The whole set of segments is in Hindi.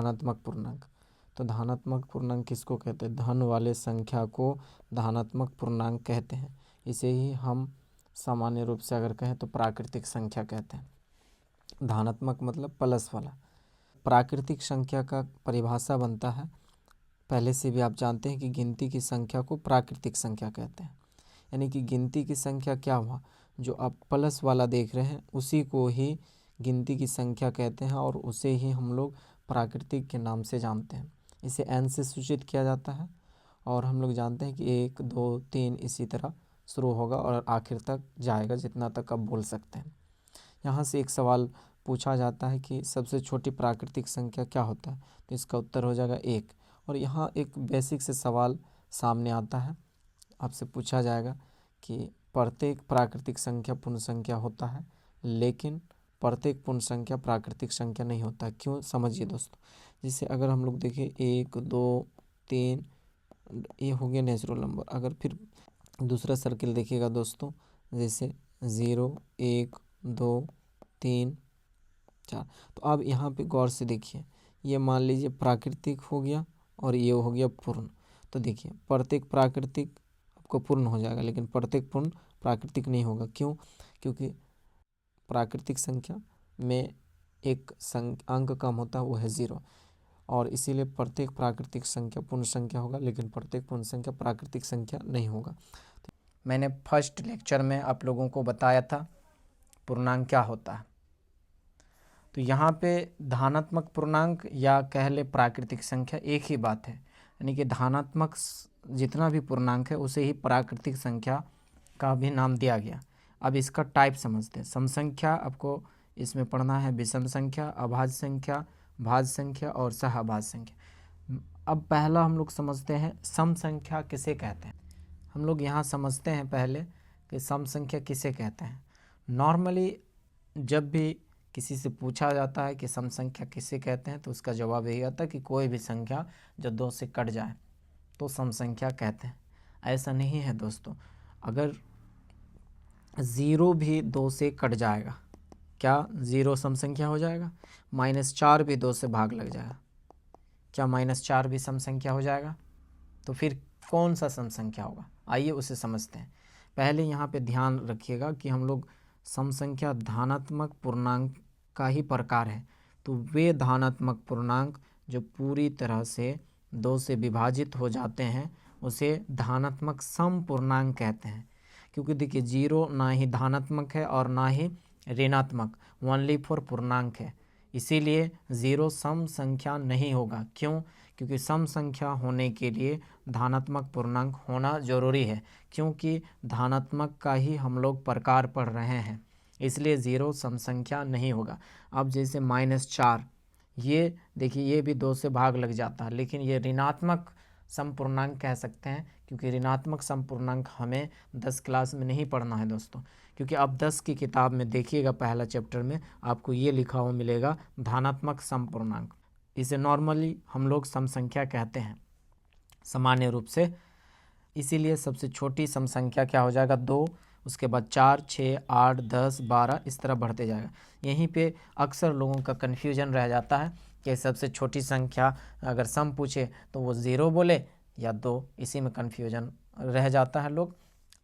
धनात्मक पूर्णांक। तो धनात्मक पूर्णांक किसको कहते हैं? धन वाले संख्या को धनात्मक पूर्णांक कहते हैं। इसे ही हम सामान्य रूप से अगर कहें तो प्राकृतिक संख्या कहते हैं। धनात्मक मतलब प्लस वाला। प्राकृतिक संख्या का परिभाषा बनता है, पहले से भी आप जानते हैं कि गिनती की संख्या को प्राकृतिक संख्या कहते हैं। यानी कि गिनती की संख्या क्या हुआ, जो आप प्लस वाला देख रहे हैं उसी को ही गिनती की संख्या कहते हैं और उसे ही हम लोग प्राकृतिक के नाम से जानते हैं। इसे n से सूचित किया जाता है और हम लोग जानते हैं कि 1 2 3 इसी तरह शुरू होगा और आखिर तक जाएगा, जितना तक आप बोल सकते हैं। यहाँ से एक सवाल पूछा जाता है कि सबसे छोटी प्राकृतिक संख्या क्या होता है, तो इसका उत्तर हो जाएगा 1। और यहाँ एक बेसिक से सवाल सामने आता है, आपसे पूछा जाएगा कि प्रत्येक प्राकृतिक संख्या पूर्ण संख्या होता है, लेकिन प्रत्येक पूर्ण संख्या प्राकृतिक संख्या नहीं होता। क्यों, समझिए दोस्तों। जैसे अगर हम लोग देखें 1 2 3, ये हो गया नेचुरल नंबर। अगर फिर दूसरा सर्किल देखिएगा दोस्तों, जैसे 0 1 2 3 4, तो अब यहाँ पे गौर से देखिए, ये मान लीजिए प्राकृतिक हो गया और ये हो गया पूर्ण। तो देखिए प्रत्येक प्राकृतिक आपको पूर्ण हो जाएगा, लेकिन प्रत्येक पूर्ण प्राकृतिक नहीं होगा। क्यों? क्योंकि प्राकृतिक संख्या में एक अंक कम होता है, वो है 0, और इसीलिए प्रत्येक प्राकृतिक संख्या पूर्ण संख्या होगा, लेकिन प्रत्येक पूर्ण संख्या प्राकृतिक संख्या नहीं होगा। मैंने फर्स्ट लेक्चर में आप लोगों को बताया था पूर्णांक क्या होता है। तो यहाँ पे धनात्मक पूर्णांक या कह ले प्राकृतिक संख्या एक ही बात है। यानी कि धनात्मक जितना भी पूर्णांक है उसे ही प्राकृतिक संख्या का भी नाम दिया गया। अब इसका टाइप समझते हैं। सम संख्या आपको इसमें पढ़ना है, विषम संख्या, अभाज्य संख्या, भाज्य संख्या और सहअभाज्य संख्या। अब पहला हम लोग समझते हैं सम संख्या किसे कहते हैं। हम लोग यहाँ समझते हैं पहले कि सम संख्या किसे कहते हैं। नॉर्मली जब भी किसी से पूछा जाता है कि सम संख्या किसे कहते हैं, तो उसका जवाब यही आता है कि कोई भी संख्या जो 2 से कट जाए तो सम संख्या कहते हैं। ऐसा नहीं है दोस्तों, अगर 0 भी 2 से कट जाएगा, क्या 0 सम संख्या हो जाएगा? -4 भी 2 से भाग लग जाएगा, क्या -4 भी सम संख्या हो जाएगा? तो फिर कौन सा सम संख्या होगा, आइए उसे समझते हैं। पहले यहाँ पे ध्यान रखिएगा कि हम लोग सम संख्या धनात्मक पूर्णांक का ही प्रकार है। तो वे धनात्मक पूर्णांक जो पूरी तरह से 2 से विभाजित हो जाते हैं उसे धनात्मक सम पूर्णांक कहते हैं। क्योंकि देखिए 0 ना ही धनात्मक है और ना ही ऋणात्मक, ओनली फॉर पूर्णांक है, इसीलिए 0 सम संख्या नहीं होगा। क्यों? क्योंकि सम संख्या होने के लिए धनात्मक पूर्णांक होना जरूरी है, क्योंकि धनात्मक का ही हम लोग प्रकार पढ़ रहे हैं, इसलिए 0 सम संख्या नहीं होगा। अब जैसे -4, ये देखिए ये भी 2 से भाग लग जाता है, लेकिन ये ऋणात्मक सम पूर्णांक कह सकते हैं, क्योंकि ऋणात्मक सम पूर्णांक हमें 10 क्लास में नहीं पढ़ना है दोस्तों। क्योंकि अब 10 की किताब में देखिएगा पहला चैप्टर में आपको ये लिखा हुआ मिलेगा धनात्मक सम पूर्णांक। इसे नॉर्मली हम लोग सम संख्या कहते हैं सामान्य रूप से। इसीलिए सबसे छोटी सम संख्या क्या हो जाएगा? 2, उसके बाद 4 6 8 10 12 इस तरह बढ़ते जाएगा। यहीं पे अक्सर लोगों का कन्फ्यूजन रह जाता है कि सबसे छोटी संख्या अगर सम पूछे तो वो 0 बोले या 2, इसी में कन्फ्यूजन रह जाता है लोग।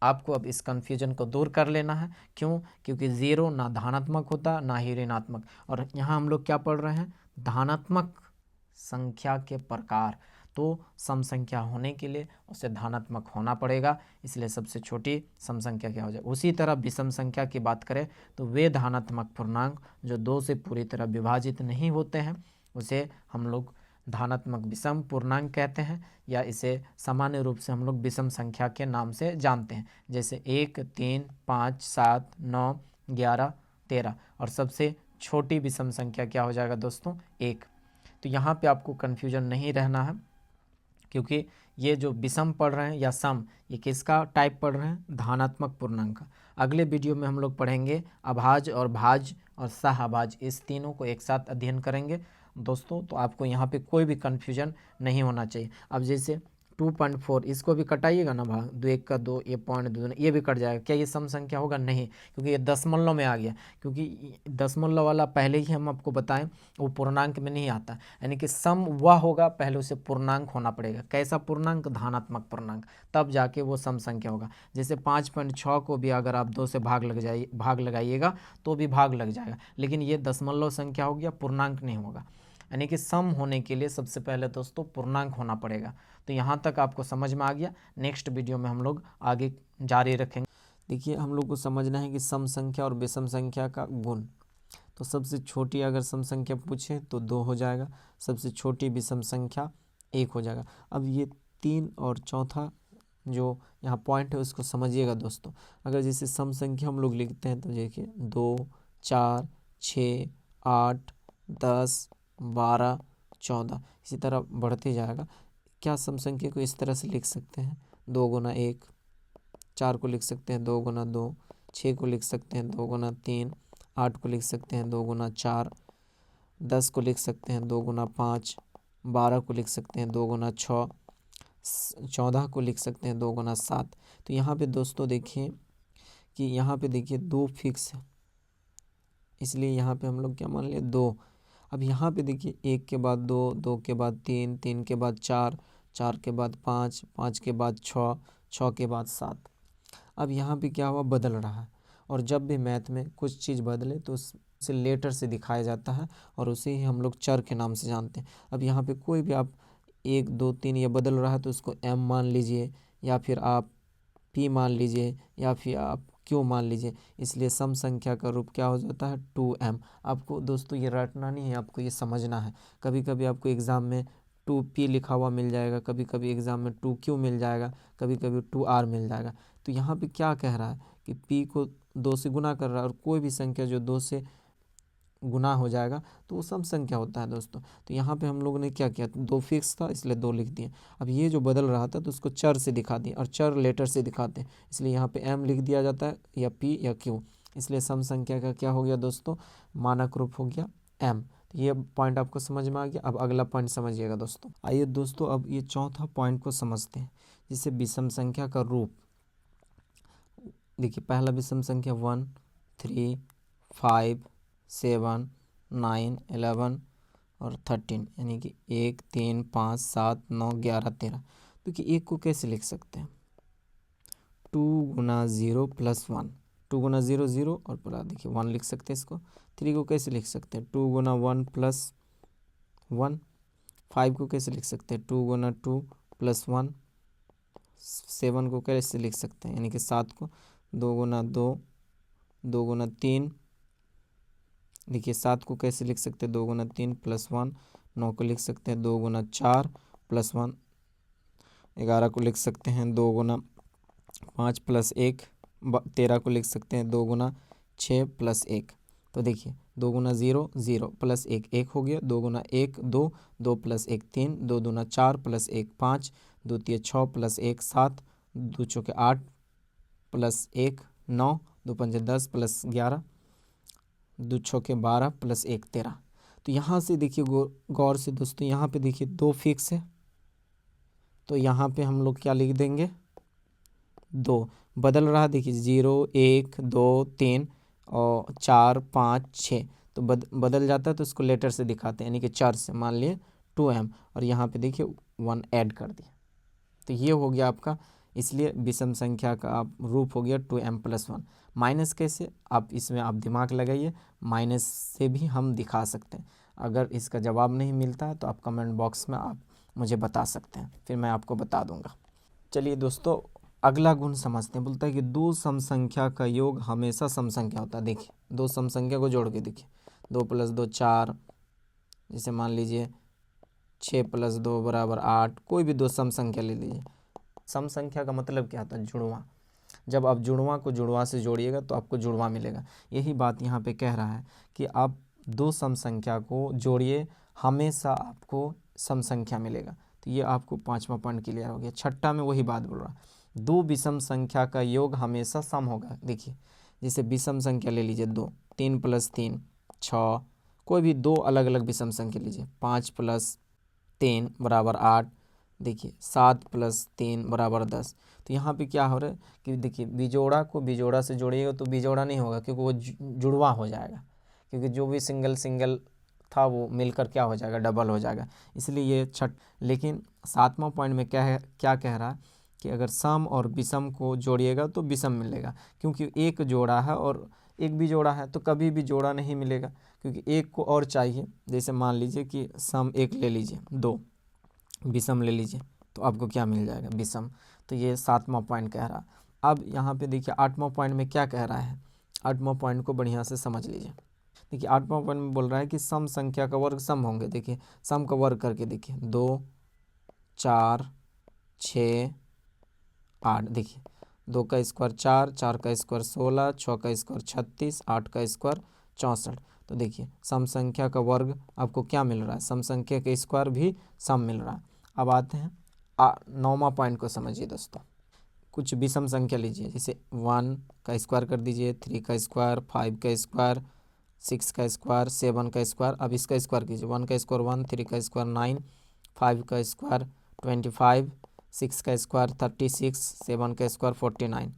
आपको अब इस कन्फ्यूजन को दूर कर लेना है। क्यों? क्योंकि 0 ना धनात्मक होता ना ही ऋणात्मक, और यहाँ हम लोग क्या पढ़ रहे हैं? धनात्मक संख्या के प्रकार। तो सम संख्या होने के लिए उसे धनात्मक होना पड़ेगा, इसलिए सबसे छोटी सम संख्या क्या हो जाए। उसी तरह विषम संख्या की बात करें तो वे धनात्मक पूर्णांक जो 2 से पूरी तरह विभाजित नहीं होते हैं उसे हम लोग धनात्मक विषम पूर्णांक कहते हैं, या इसे सामान्य रूप से हम लोग विषम संख्या के नाम से जानते हैं। जैसे 1 3 5 7 9 11 13, और सबसे छोटी विषम संख्या क्या हो जाएगा दोस्तों? 1। तो यहाँ पे आपको कन्फ्यूजन नहीं रहना है, क्योंकि ये जो विषम पढ़ रहे हैं या सम, ये किसका टाइप पढ़ रहे हैं? धनात्मक पूर्णांक का। अगले वीडियो में हम लोग पढ़ेंगे अभाज्य और भाज्य और सहअभाज्य, इस तीनों को एक साथ अध्ययन करेंगे दोस्तों। तो आपको यहाँ पे कोई भी कन्फ्यूजन नहीं होना चाहिए। अब जैसे 2.4 इसको भी कटाइएगा ना भाग, 2 1 का 2, ये 0.2 ये भी कट जाएगा। क्या ये सम संख्या होगा? नहीं, क्योंकि ये दशमलव में आ गया, क्योंकि दशमलव वाला पहले ही हम आपको बताएं वो पूर्णांक में नहीं आता। यानी कि सम वह होगा, पहले उसे पूर्णांक होना पड़ेगा। कैसा पूर्णांक? धनात्मक पूर्णांक, तब जाके वो सम संख्या होगा। जैसे 5.6 को भी अगर आप 2 से भाग लगाइएगा तो भी भाग लग जाएगा, लेकिन ये दशमलव संख्या हो गया, पूर्णांक नहीं होगा। यानी कि सम होने के लिए सबसे पहले दोस्तों पूर्णांक होना पड़ेगा। तो यहाँ तक आपको समझ में आ गया। नेक्स्ट वीडियो में हम लोग आगे जारी रखेंगे। देखिए, हम लोग को समझना है कि सम संख्या और विषम संख्या का गुण। तो सबसे छोटी अगर सम संख्या पूछे तो 2 हो जाएगा, सबसे छोटी विषम संख्या 1 हो जाएगा। अब ये 3 और चौथा जो यहाँ पॉइंट है उसको समझिएगा दोस्तों। अगर जैसे सम संख्या हम लोग लिखते हैं तो देखिए 2 4 6 8 10 12 14 इसी तरह बढ़ते जाएगा। क्या सम संख्या को इस तरह से लिख सकते हैं? 2 गुना 1, 4 को लिख सकते हैं 2 गुना 2, 6 को लिख सकते हैं 2 गुना 3, 8 को लिख सकते हैं 2 गुना 4, 10 को लिख सकते हैं 2 गुना 5, 12 को लिख सकते हैं 2 गुना 6, 14 को लिख सकते हैं 2 गुना 7। तो यहाँ पे दोस्तों देखिए कि यहाँ पे देखिए 2 फिक्स है, इसलिए यहाँ पे हम लोग क्या मान लिए? 2। अब यहाँ पे देखिए 1 के बाद 2, 2 के बाद 3, 3 के बाद 4, 4 के बाद 5, 5 के बाद 6, 6 के बाद 7। अब यहाँ पे क्या हुआ? बदल रहा है। और जब भी मैथ में कुछ चीज़ बदले तो उसे लेटर से दिखाया जाता है और उसे ही हम लोग चर के नाम से जानते हैं। अब यहाँ पे कोई भी आप 1 2 3 ये बदल रहा है तो उसको m मान लीजिए, या फिर आप p मान लीजिए, या फिर आप q मान लीजिए। इसलिए सम संख्या का रूप क्या हो जाता है? 2m। आपको दोस्तों ये रटना नहीं है, आपको ये समझना है। कभी कभी आपको एग्ज़ाम में 2p लिखा हुआ मिल जाएगा, कभी कभी एग्ज़ाम में 2q मिल जाएगा, कभी कभी 2r मिल जाएगा। तो यहाँ पे क्या कह रहा है कि p को 2 से गुना कर रहा है, और कोई भी संख्या जो 2 से गुना हो जाएगा तो वो सम संख्या होता है दोस्तों। तो यहाँ पे हम लोगों ने क्या किया? 2 फिक्स था इसलिए 2 लिख दिए। अब ये जो बदल रहा था तो उसको चर से दिखा दिए, और चर लेटर से दिखाते हैं, इसलिए यहाँ पे m लिख दिया जाता है, या p या q। इसलिए सम संख्या का क्या हो गया दोस्तों? मानक रूप हो गया m। तो ये पॉइंट आपको समझ में आ गया। अब अगला पॉइंट समझिएगा दोस्तों। आइए दोस्तों अब ये चौथा पॉइंट को समझते हैं, जिसे विषम संख्या का रूप। देखिए, पहला विषम संख्या 1 3 5 7 9 11 और 13, यानी कि 1 3 5 7 9 11 13। तो कि 1 को कैसे लिख सकते हैं? 2 गुना 0 प्लस 1, 2 गुना 0 0 और पूरा देखिए 1 लिख सकते हैं इसको। 3 को कैसे लिख सकते हैं? 2 गुना 1 प्लस 1। 5 को कैसे लिख सकते हैं? 2 गुना 2 प्लस 1। 7 को कैसे लिख सकते हैं? यानी कि 7 को 2 गुना 2, 2 गुना 3। देखिए 7 को कैसे लिख सकते हैं? 2 गुना 3 प्लस 1। 9 को लिख सकते हैं 2 गुना 4 प्लस 1। 11 को लिख सकते हैं 2 गुना 5 प्लस 1। 13 को लिख सकते हैं 2 गुना 6 प्लस 1। तो देखिए 2 गुना 0 0 प्लस 1 1 हो गया। 2 गुना 1 2, 2 प्लस 1 3, 2 दूना 4 प्लस 1 5, 2 तिया 6 प्लस 1 7, 2 चौके 8 प्लस 1 9, 2 पंजे 10 प्लस 11, 2 छक्के 12 प्लस 1 13। तो यहाँ से देखिए गौर से दोस्तों, यहाँ पे देखिए 2 फिक्स है, तो यहाँ पे हम लोग क्या लिख देंगे? 2 बदल रहा है, देखिए 0 1 2 3 और 4 5 6, तो बदल जाता है तो उसको लेटर से दिखाते हैं, यानी कि 4 से मान लिए 2m, और यहाँ पे देखिए 1 ऐड कर दिया। तो ये हो गया आपका, इसलिए विषम संख्या का आप रूप हो गया 2m प्लस 1। माइनस कैसे? आप इसमें आप दिमाग लगाइए, माइनस से भी हम दिखा सकते हैं। अगर इसका जवाब नहीं मिलता है तो आप कमेंट बॉक्स में आप मुझे बता सकते हैं, फिर मैं आपको बता दूंगा। चलिए दोस्तों अगला गुण समझते हैं। बोलता है कि 2 सम संख्या का योग हमेशा सम संख्या होता है। देखिए 2 सम संख्या को जोड़ के देखिए, 2 प्लस 2 4, जैसे मान लीजिए 6 प्लस 2 बराबर 8। कोई भी 2 सम संख्या ले लीजिए। सम संख्या का मतलब क्या होता है? जुड़वा। जब आप जुड़वा को जुड़वा से जोड़िएगा तो आपको जुड़वा मिलेगा। यही बात यहाँ पे कह रहा है कि आप 2 सम संख्या को जोड़िए, हमेशा आपको सम संख्या मिलेगा। तो ये आपको 5वां पॉइंट क्लियर हो गया। छठा में वही बात बोल रहा है, 2 विषम संख्या का योग हमेशा सम होगा। देखिए जैसे विषम संख्या ले लीजिए 2, 3 प्लस 3 6, कोई भी 2 अलग अलग विषम संख्या लीजिए, 5 प्लस 3 बराबर 8, देखिए 7 + 3 = 10। तो यहाँ पे क्या हो रहा है कि देखिए बिजोड़ा को बिजोड़ा से जोड़िएगा तो बिजोड़ा नहीं होगा, क्योंकि वो जुड़वा हो जाएगा, क्योंकि जो भी सिंगल सिंगल था वो मिलकर क्या हो जाएगा, डबल हो जाएगा। इसलिए ये छठ। लेकिन 7वां पॉइंट में क्या है, क्या कह रहा है कि अगर सम और विषम को जोड़िएगा तो विषम मिलेगा, क्योंकि एक जोड़ा है और एक भी जोड़ा है, तो कभी भी जोड़ा नहीं मिलेगा, क्योंकि एक को और चाहिए। जैसे मान लीजिए कि सम 1 ले लीजिए, 2 विषम ले लीजिए, तो आपको क्या मिल जाएगा, विषम। तो ये 7वां पॉइंट कह रहा। अब यहाँ पे देखिए 8वां पॉइंट में क्या कह रहा है, 8वां पॉइंट को बढ़िया से समझ लीजिए। देखिए 8वां पॉइंट में बोल रहा है कि सम संख्या का वर्ग सम होंगे। देखिए सम का वर्ग करके देखिए 2 4 6 8। देखिए 2 का स्क्वायर 4, 4 का स्क्वायर 16, 6 का स्क्वायर 36, 8 का स्क्वायर 64। तो देखिए सम संख्या का वर्ग आपको क्या मिल रहा है, सम संख्या का स्क्वायर भी सम मिल रहा है। अब आते हैं 9वां पॉइंट को समझिए दोस्तों। कुछ विषम संख्या लीजिए, जैसे 1 का स्क्वायर कर दीजिए, 3 का स्क्वायर, 5 का स्क्वायर, 6 का स्क्वायर, 7 का स्क्वायर। अब इसका स्क्वायर कीजिए, 1 का स्क्वायर 1, 3 का स्क्वायर 9, 5 का स्क्वायर 25, 6 का स्क्वायर 36, 7 का स्क्वायर 49।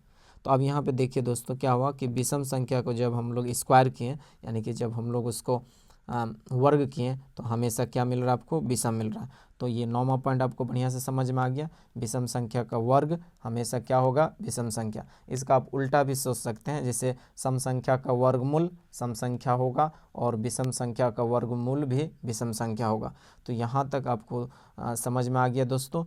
तो अब यहाँ पे देखिए दोस्तों क्या हुआ कि विषम संख्या को जब हम लोग स्क्वायर किए, यानी कि जब हम लोग उसको वर्ग किए, तो हमेशा क्या मिल रहा है आपको, विषम मिल रहा है। तो ये 9वां पॉइंट आपको बढ़िया से समझ में आ गया। विषम संख्या का वर्ग हमेशा क्या होगा, विषम संख्या। इसका आप उल्टा भी सोच सकते हैं, जैसे सम संख्या का वर्गमूल सम संख्या होगा और विषम संख्या का वर्गमूल भी विषम संख्या होगा। तो यहाँ तक आपको समझ में आ गया दोस्तों।